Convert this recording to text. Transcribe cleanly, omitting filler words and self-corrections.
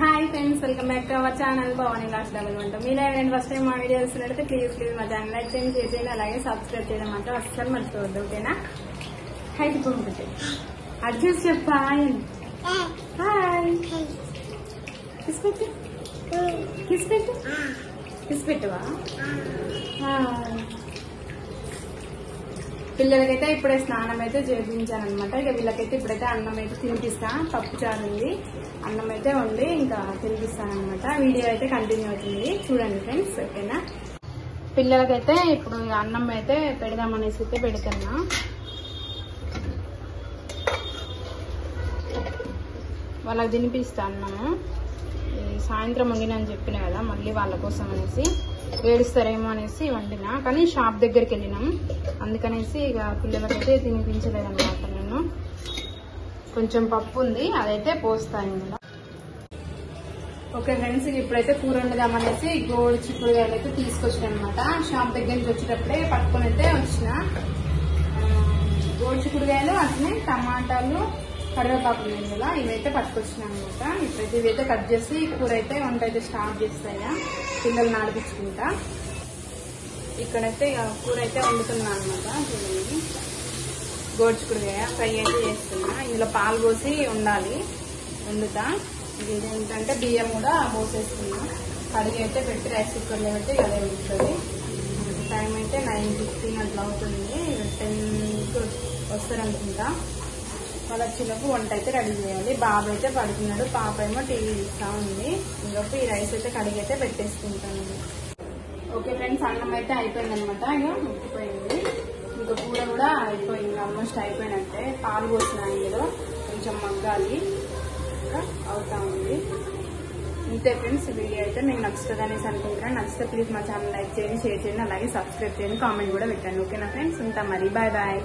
Hi friends, welcome back to our channel Bhavani last double వంట. మీరు ఎవరైనా ఫస్ట్ టైం మా వీడియో చూస్తున్నట్లయితే ప్లీజ్ మా ఛానల్ లైక్ చేయండి, షేర్ చేయండి, అలాగే సబ్స్క్రైబ్ చేయడం మాత్రం అస్సలు మర్చిపోవద్దు. ఓకేనా? హాయ్ చెప్పుకుంటుంది అది చూసి చెప్పా. హాయ్ కిస్ పెట్టు, కిస్ పెట్టు, కిస్ పెట్టువా. పిల్లలకైతే ఇప్పుడే స్నానం అయితే చేయించాను అనమాట. ఇక వీళ్ళకైతే ఇప్పుడైతే అన్నం అయితే తినిపిస్తా. పప్పు చారు ఉంది, అన్నం అయితే వండి ఇంకా తినిపిస్తాను అనమాట. వీడియో అయితే కంటిన్యూ అవుతుంది, చూడండి ఫ్రెండ్స్. ఓకేనా? పిల్లలకైతే ఇప్పుడు అన్నం అయితే పెడదామనేసి అయితే పెడుతున్నా. వాళ్ళకి తినిపిస్తా అన్నము. సాయంత్రం వండినని చెప్పిన కదా, మళ్ళీ వాళ్ళ కోసం అనేసి ఏడుస్తారేమో అనేసి వండినా. కానీ షాప్ దగ్గరికి వెళ్ళినాం, అందుకనేసి ఇక పిల్లలకైతే తినిపించలేదన్నమాట. నేను కొంచెం పప్పు ఉంది, అదైతే పోస్తాను ఇందులో. ఓకే ఫ్రెండ్స్, ఇప్పుడైతే కూర వండుదామనేసి గోడు చిక్కుడుకాయలు అయితే తీసుకొచ్చిన అనమాట. షాప్ దగ్గర నుంచి వచ్చేటప్పుడే పట్టుకొని అయితే వచ్చిన. గోడు చిక్కుడుకాయలు అట్లనే టమాటాలు కరివేపాకు ఇందులో ఇవైతే పట్టుకొచ్చినా అనమాట. ఇప్పుడైతే ఇవైతే కట్ చేసి కూర అయితే వంట అయితే స్టార్ట్ చేస్తాయా, పిల్లలు నాడిపించుకుంటా. ఇక్కడైతే కూర అయితే వండుతున్నా అనమాట. చూడండి, గోడ్చుకుడుగా ఫ్రై అయితే చేస్తున్నా. ఇందులో పాలు పోసి ఉండాలి, వండుతా. ఇది ఏంటంటే బియ్యం కూడా పోసేస్తున్నా. కడిగి అయితే పెట్టి రైస్ కుక్కర్లో పెట్టి అదే ఉంటుంది. టైం అయితే 9:15 అట్లా అవుతుంది. 10కి వస్తారనుకుంటా. వాళ్ళ చిన్నకు వంట అయితే రెడీ చేయాలి. బాబు అయితే పడుతున్నాడు, పాప ఏమో టీవీ చూస్తా ఉంది. ఇంకొక ఈ రైస్ అయితే కడిగి అయితే పెట్టేసుకుంటాను. ఓకే ఫ్రెండ్స్, అన్నం అయితే అయిపోయింది అనమాట. ఇక ఉక్కిపోయింది. ఇంకా కూర కూడా అయిపోయింది, ఆల్మోస్ట్ అయిపోయినట్టే. పాలు పోసిన ఇందులో కొంచెం మగ్గాలి, ఇంకా అవుతా ఉంది. ఇంతే ఫ్రెండ్స్. వీడియో అయితే మీకు నచ్చుతుంది అనేసి అనుకుంటున్నాను. నచ్చితే ప్లీజ్ మా ఛానల్ లైక్ చేయండి, షేర్ చేయండి, అలాగే సబ్స్క్రైబ్ చేయండి, కామెంట్ కూడా పెట్టండి. ఓకేనా ఫ్రెండ్స్? ఉంటాం మరి, బాయ్ బాయ్.